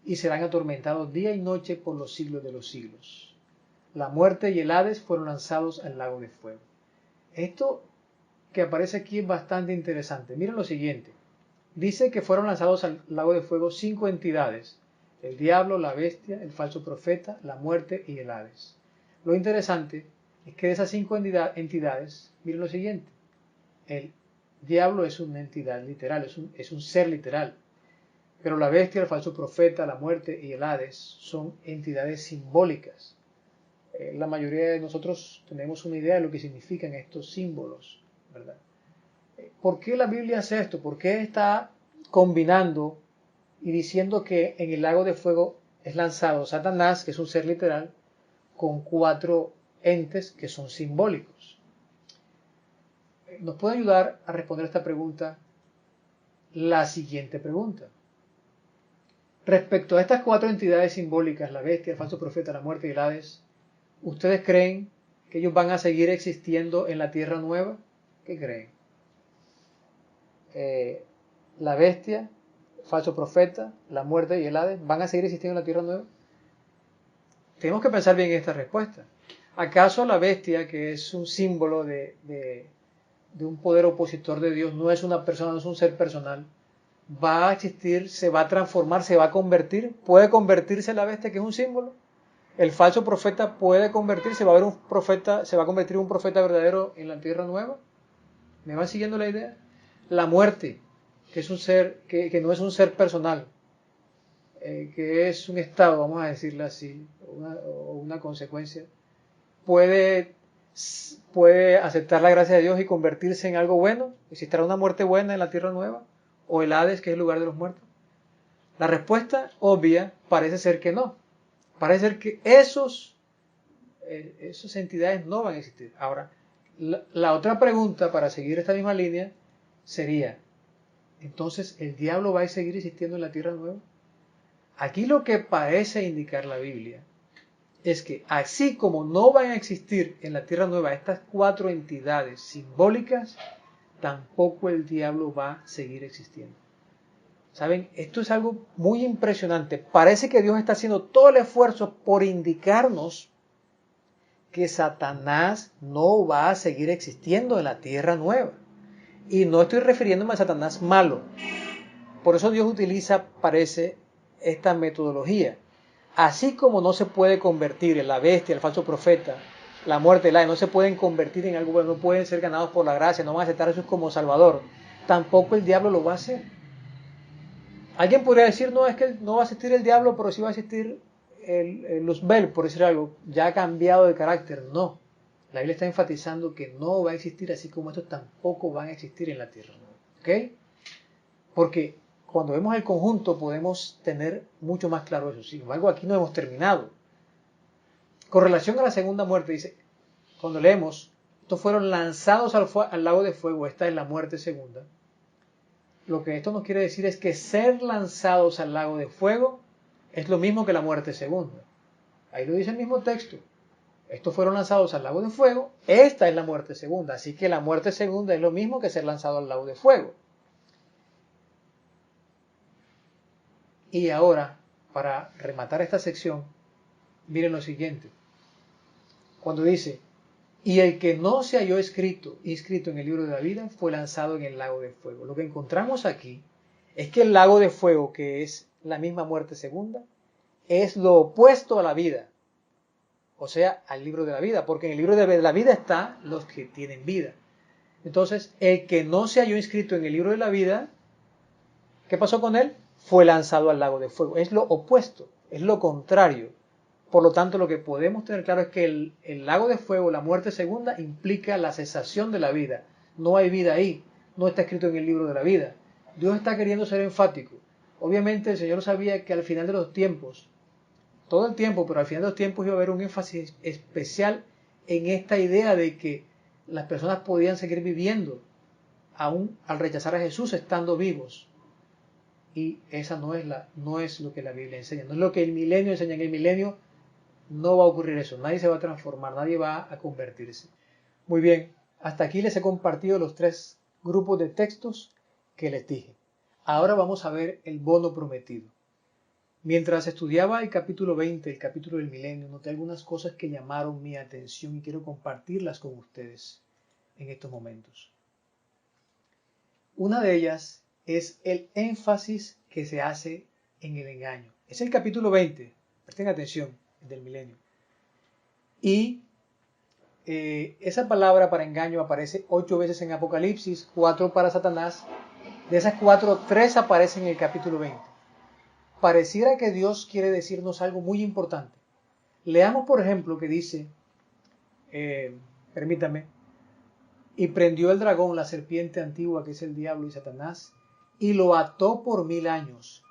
y serán atormentados día y noche por los siglos de los siglos. La muerte y el Hades fueron lanzados al lago de fuego. Esto que aparece aquí es bastante interesante. Miren lo siguiente. Dice que fueron lanzados al lago de fuego 5 entidades: el diablo, la bestia, el falso profeta, la muerte y el Hades. Lo interesante es que de esas 5 entidades, miren lo siguiente. El diablo es una entidad literal, es un ser literal. Pero la bestia, el falso profeta, la muerte y el Hades son entidades simbólicas. La mayoría de nosotros tenemos una idea de lo que significan estos símbolos, ¿verdad? ¿Por qué la Biblia hace esto? ¿Por qué está combinando y diciendo que en el lago de fuego es lanzado Satanás, que es un ser literal, con 4 entes que son simbólicos? Nos puede ayudar a responder esta pregunta la siguiente pregunta. Respecto a estas 4 entidades simbólicas, la bestia, el falso profeta, la muerte y el Hades, ¿ustedes creen que ellos van a seguir existiendo en la tierra nueva? ¿Qué creen? La bestia, el falso profeta, la muerte y el Hades, ¿van a seguir existiendo en la tierra nueva? Tenemos que pensar bien en esta respuesta. ¿Acaso la bestia, que es un símbolo de un poder opositor de Dios, no es una persona, no es un ser personal, va a existir, se va a transformar, se va a convertir? ¿Puede convertirse la bestia, que es un símbolo? ¿El falso profeta puede convertirse? ¿Va a haber un profeta, se va a convertir en un profeta verdadero en la tierra nueva? ¿Me van siguiendo la idea? La muerte, que es un ser, que no es un ser personal, que es un estado, vamos a decirlo así, o una consecuencia, puede aceptar la gracia de Dios y convertirse en algo bueno. ¿Existirá una muerte buena en la tierra nueva? ¿O el Hades, que es el lugar de los muertos? La respuesta obvia parece ser que no. Parece ser que esas entidades no van a existir. Ahora, la otra pregunta, para seguir esta misma línea, sería: ¿entonces el diablo va a seguir existiendo en la tierra nueva? Aquí lo que parece indicar la Biblia es que así como no van a existir en la tierra nueva estas 4 entidades simbólicas, tampoco el diablo va a seguir existiendo. ¿Saben? Esto es algo muy impresionante. Parece que Dios está haciendo todo el esfuerzo por indicarnos que Satanás no va a seguir existiendo en la tierra nueva. Y no estoy refiriéndome a Satanás malo. Por eso Dios utiliza, parece, esta metodología. Así como no se puede convertir en la bestia, el falso profeta, la muerte, el Hades, no se pueden convertir en algo bueno, no pueden ser ganados por la gracia, no van a aceptar a Jesús como Salvador, tampoco el diablo lo va a hacer. Alguien podría decir: no, es que no va a existir el diablo, pero sí va a existir el Luzbel, por decir algo, ya ha cambiado de carácter. No, la Biblia está enfatizando que no va a existir, así como estos tampoco van a existir en la tierra. ¿Ok? Porque cuando vemos el conjunto podemos tener mucho más claro eso. Sin embargo, aquí no hemos terminado. Con relación a la segunda muerte, dice, cuando leemos, estos fueron lanzados al lago de fuego, esta es la muerte segunda. Lo que esto nos quiere decir es que ser lanzados al lago de fuego es lo mismo que la muerte segunda. Ahí lo dice el mismo texto. Estos fueron lanzados al lago de fuego, esta es la muerte segunda. Así que la muerte segunda es lo mismo que ser lanzado al lago de fuego. Y ahora, para rematar esta sección, miren lo siguiente. Cuando dice: y el que no se halló inscrito en el libro de la vida fue lanzado en el lago de fuego. Lo que encontramos aquí es que el lago de fuego, que es la misma muerte segunda, es lo opuesto a la vida. O sea, al libro de la vida, porque en el libro de la vida están los que tienen vida. Entonces, el que no se halló inscrito en el libro de la vida, ¿qué pasó con él? Fue lanzado al lago de fuego. Es lo opuesto, es lo contrario. Por lo tanto, lo que podemos tener claro es que el lago de fuego, la muerte segunda, implica la cesación de la vida. No hay vida ahí, no está escrito en el libro de la vida. Dios está queriendo ser enfático. Obviamente el Señor sabía que al final de los tiempos, todo el tiempo, pero al final de los tiempos iba a haber un énfasis especial en esta idea de que las personas podían seguir viviendo aún al rechazar a Jesús estando vivos. Y esa no es lo que la Biblia enseña, no es lo que el milenio enseña. En el milenio no va a ocurrir eso, nadie se va a transformar, nadie va a convertirse. Muy bien, hasta aquí les he compartido los 3 grupos de textos que les dije. Ahora vamos a ver el bono prometido. Mientras estudiaba el capítulo 20, el capítulo del milenio, noté algunas cosas que llamaron mi atención y quiero compartirlas con ustedes en estos momentos. Una de ellas es el énfasis que se hace en el engaño. Es el capítulo 20, presten atención, del milenio. Y esa palabra para engaño aparece 8 veces en Apocalipsis, 4 para Satanás. De esas 4, 3 aparecen en el capítulo 20. Pareciera que Dios quiere decirnos algo muy importante. Leamos, por ejemplo, que dice, permítame, y prendió el dragón, la serpiente antigua, que es el diablo y Satanás, y lo ató por 1000 años,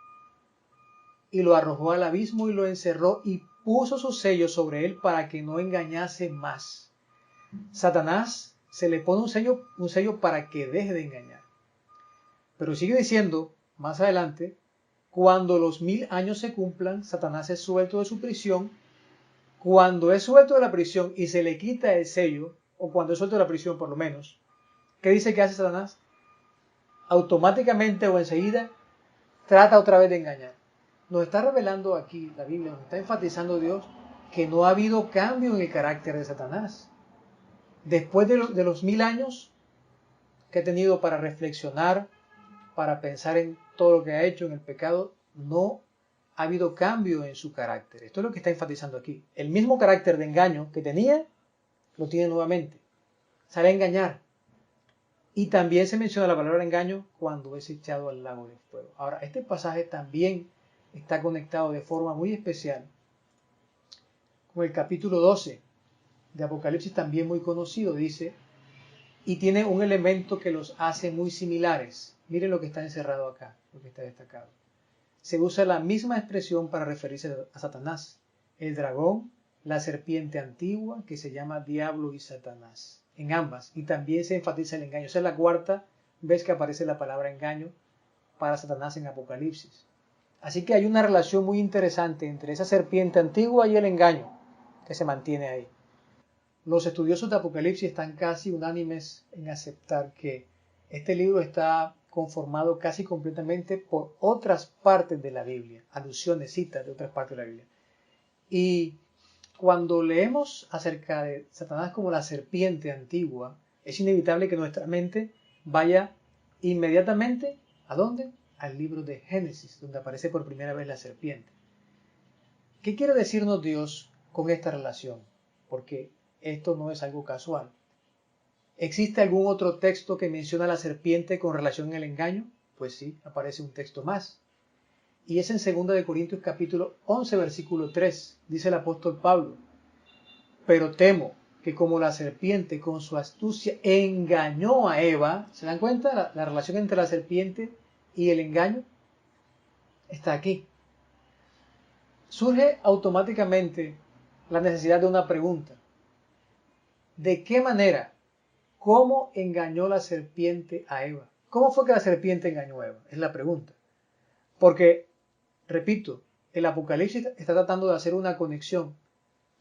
y lo arrojó al abismo y lo encerró y puso su sello sobre él para que no engañase más. Satanás se le pone un sello para que deje de engañar. Pero sigue diciendo, más adelante, cuando los 1000 años se cumplan, Satanás es suelto de su prisión. Cuando es suelto de la prisión y se le quita el sello, o cuando es suelto de la prisión por lo menos, ¿qué dice que hace Satanás? Automáticamente o enseguida trata otra vez de engañar. Nos está revelando aquí la Biblia, nos está enfatizando Dios que no ha habido cambio en el carácter de Satanás. Después de los 1000 años que ha tenido para reflexionar, para pensar en todo lo que ha hecho en el pecado, no ha habido cambio en su carácter. Esto es lo que está enfatizando aquí. El mismo carácter de engaño que tenía, lo tiene nuevamente. Sale a engañar. Y también se menciona la palabra engaño cuando es echado al lago de fuego. Ahora, este pasaje también está conectado de forma muy especial con el capítulo 12 de Apocalipsis, también muy conocido, dice, y tiene un elemento que los hace muy similares. Miren lo que está encerrado acá, lo que está destacado. Se usa la misma expresión para referirse a Satanás, el dragón, la serpiente antigua, que se llama Diablo y Satanás, en ambas, y también se enfatiza el engaño. Esa es la 4ª vez que aparece la palabra engaño para Satanás en Apocalipsis. Así que hay una relación muy interesante entre esa serpiente antigua y el engaño que se mantiene ahí. Los estudiosos de Apocalipsis están casi unánimes en aceptar que este libro está conformado casi completamente por otras partes de la Biblia, alusiones, citas de otras partes de la Biblia. Y cuando leemos acerca de Satanás como la serpiente antigua, es inevitable que nuestra mente vaya inmediatamente, ¿a dónde? Al libro de Génesis, donde aparece por primera vez la serpiente. ¿Qué quiere decirnos Dios con esta relación? Porque esto no es algo casual. ¿Existe algún otro texto que menciona a la serpiente con relación al engaño? Pues sí, aparece un texto más. Y es en 2 Corintios capítulo 11, versículo 3. Dice el apóstol Pablo, pero temo que como la serpiente con su astucia engañó a Eva, ¿se dan cuenta? La relación entre la serpiente y el engaño está aquí. Surge automáticamente la necesidad de una pregunta. ¿De qué manera? ¿Cómo engañó la serpiente a Eva? ¿Cómo fue que la serpiente engañó a Eva? Es la pregunta. Porque, repito, el Apocalipsis está tratando de hacer una conexión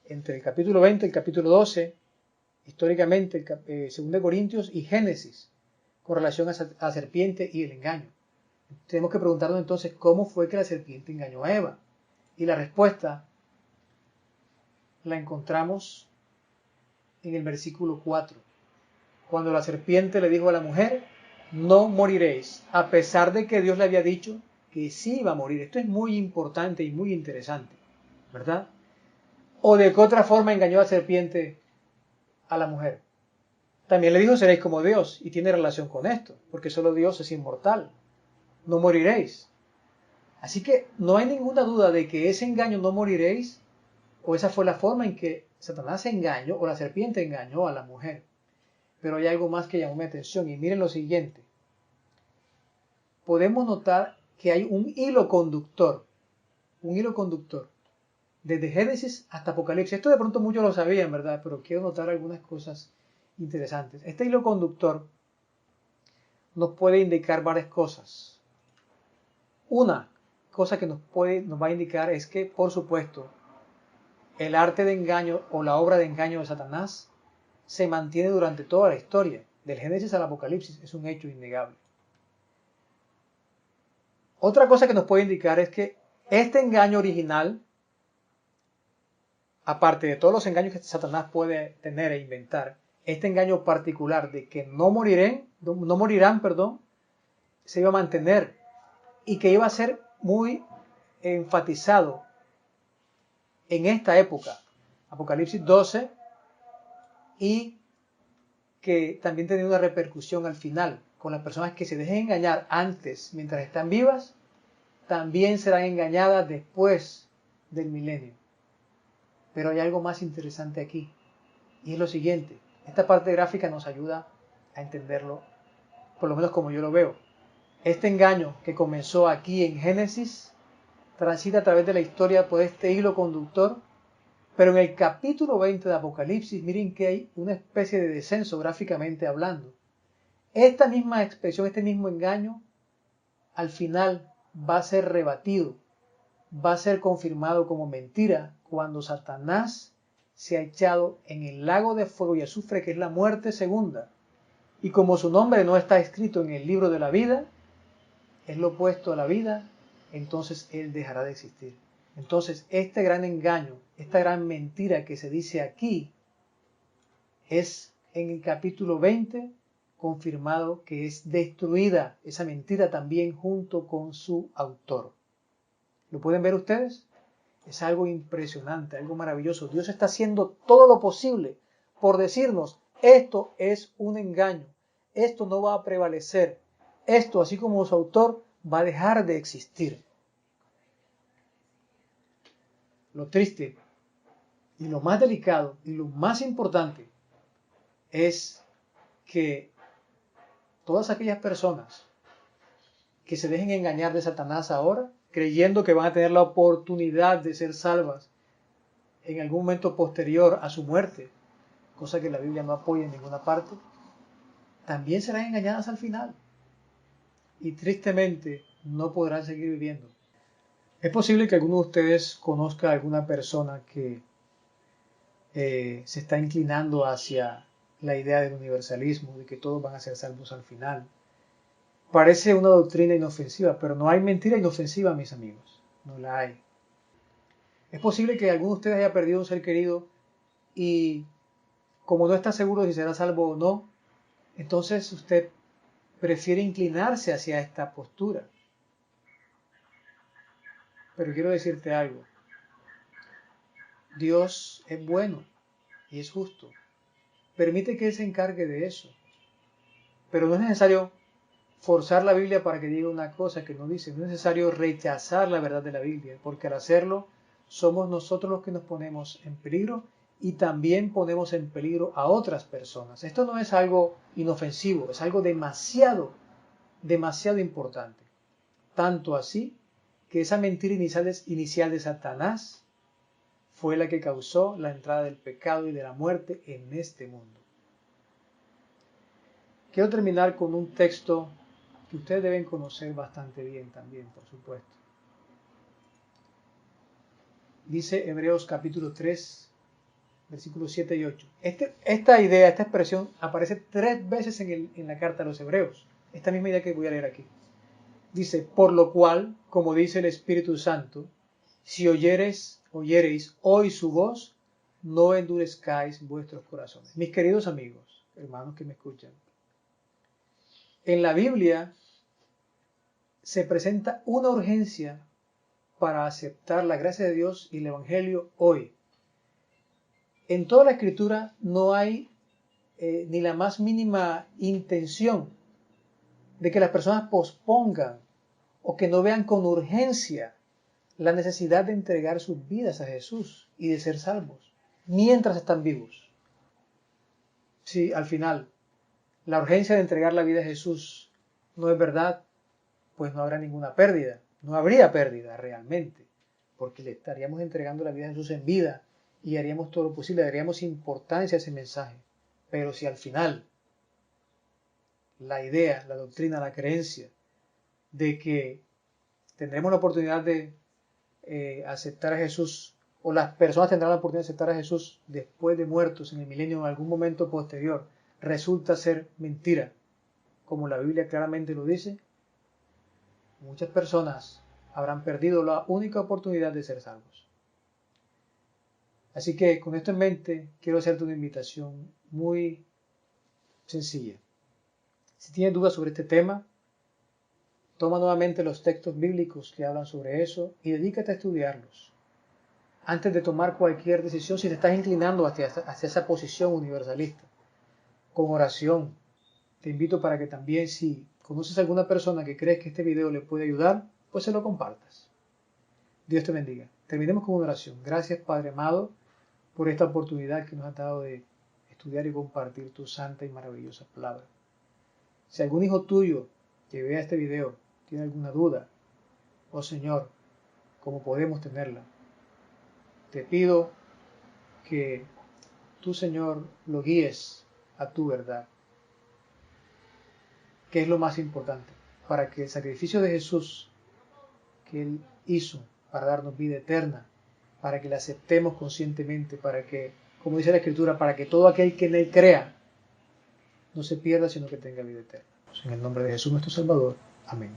entre el capítulo 20 y el capítulo 12, históricamente, 2 Corintios y Génesis, con relación a la serpiente y el engaño. Tenemos que preguntarnos entonces, ¿cómo fue que la serpiente engañó a Eva? Y la respuesta la encontramos en el versículo 4. Cuando la serpiente le dijo a la mujer, no moriréis, a pesar de que Dios le había dicho que sí iba a morir. Esto es muy importante y muy interesante, ¿verdad? ¿O de qué otra forma engañó la serpiente a la mujer? También le dijo, seréis como Dios, y tiene relación con esto, porque solo Dios es inmortal. No moriréis. Así que no hay ninguna duda de que ese engaño, no moriréis, o esa fue la forma en que Satanás engañó, o la serpiente engañó a la mujer. Pero hay algo más que llamó mi atención, y miren lo siguiente. podemos notar que hay un hilo conductor, desde Génesis hasta Apocalipsis. Esto de pronto muchos lo sabían, ¿verdad? Pero quiero notar algunas cosas interesantes. Este hilo conductor nos puede indicar varias cosas. Una cosa que nos va a indicar es que, por supuesto, el arte de engaño o la obra de engaño de Satanás se mantiene durante toda la historia, del Génesis al Apocalipsis, es un hecho innegable. Otra cosa que nos puede indicar es que este engaño original, aparte de todos los engaños que Satanás puede tener e inventar, este engaño particular de que no morirán, se iba a mantener y que iba a ser muy enfatizado en esta época, Apocalipsis 12, y que también tenía una repercusión al final, con las personas que se dejen engañar antes, mientras están vivas, también serán engañadas después del milenio. Pero hay algo más interesante aquí, y es lo siguiente. Esta parte gráfica nos ayuda a entenderlo, por lo menos como yo lo veo. Este engaño que comenzó aquí en Génesis transita a través de la historia por este hilo conductor, pero en el capítulo 20 de Apocalipsis, miren que hay una especie de descenso gráficamente hablando. Esta misma expresión, este mismo engaño, al final va a ser rebatido, va a ser confirmado como mentira cuando Satanás se ha echado en el lago de fuego y azufre, que es la muerte segunda. Y como su nombre no está escrito en el libro de la vida, es lo opuesto a la vida, entonces él dejará de existir. Entonces este gran engaño, esta gran mentira que se dice aquí, es en el capítulo 20 confirmado que es destruida esa mentira también junto con su autor. ¿Lo pueden ver ustedes? Es algo impresionante, algo maravilloso. Dios está haciendo todo lo posible por decirnos, esto es un engaño, esto no va a prevalecer, esto, así como su autor, va a dejar de existir. Lo triste y lo más delicado y lo más importante es que todas aquellas personas que se dejen engañar de Satanás ahora, creyendo que van a tener la oportunidad de ser salvas en algún momento posterior a su muerte, cosa que la Biblia no apoya en ninguna parte, también serán engañadas al final y tristemente no podrán seguir viviendo. Es posible que alguno de ustedes conozca a alguna persona que se está inclinando hacia la idea del universalismo, de que todos van a ser salvos al final. Parece una doctrina inofensiva, pero no hay mentira inofensiva, mis amigos. No la hay. Es posible que alguno de ustedes haya perdido un ser querido y como no está seguro de si será salvo o no, entonces usted prefiere inclinarse hacia esta postura. Pero quiero decirte algo. Dios es bueno y es justo. Permite que Él se encargue de eso. Pero no es necesario forzar la Biblia para que diga una cosa que no dice. No es necesario rechazar la verdad de la Biblia, porque al hacerlo somos nosotros los que nos ponemos en peligro y también ponemos en peligro a otras personas. Esto no es algo inofensivo, es algo demasiado importante. Tanto así que esa mentira inicial de Satanás fue la que causó la entrada del pecado y de la muerte en este mundo. Quiero terminar con un texto que ustedes deben conocer bastante bien también, por supuesto. Dice Hebreos capítulo 3, versículos 7 y 8. Esta idea, esta expresión aparece 3 veces en la carta a los Hebreos. Esta misma idea que voy a leer aquí. Dice, por lo cual, como dice el Espíritu Santo, si oyereis hoy su voz, no endurezcáis vuestros corazones. Mis queridos amigos, hermanos que me escuchan, en la Biblia se presenta una urgencia para aceptar la gracia de Dios y el Evangelio hoy. En toda la Escritura no hay ni la más mínima intención de que las personas pospongan o que no vean con urgencia la necesidad de entregar sus vidas a Jesús y de ser salvos mientras están vivos. Si al final la urgencia de entregar la vida a Jesús no es verdad, pues no habrá ninguna pérdida. No habría pérdida realmente, porque le estaríamos entregando la vida a Jesús en vida y haríamos todo lo posible, daríamos importancia a ese mensaje. Pero si al final la idea, la doctrina, la creencia de que tendremos la oportunidad de aceptar a Jesús, o las personas tendrán la oportunidad de aceptar a Jesús después de muertos en el milenio o en algún momento posterior, resulta ser mentira, como la Biblia claramente lo dice, muchas personas habrán perdido la única oportunidad de ser salvos. Así que con esto en mente, quiero hacerte una invitación muy sencilla. Si tienes dudas sobre este tema, toma nuevamente los textos bíblicos que hablan sobre eso y dedícate a estudiarlos. Antes de tomar cualquier decisión, si te estás inclinando hacia esa posición universalista, con oración, te invito para que también, si conoces a alguna persona que crees que este video le puede ayudar, pues se lo compartas. Dios te bendiga. Terminemos con una oración. Gracias, Padre amado, por esta oportunidad que nos has dado de estudiar y compartir tu santa y maravillosa palabra. Si algún hijo tuyo que vea este video tiene alguna duda, oh Señor, ¿cómo podemos tenerla? Te pido que tú, Señor, lo guíes a tu verdad, que es lo más importante, para que el sacrificio de Jesús que Él hizo para darnos vida eterna, para que la aceptemos conscientemente, para que, como dice la Escritura, para que todo aquel que en Él crea no se pierda, sino que tenga vida eterna. En el nombre de Jesús nuestro Salvador. Amén.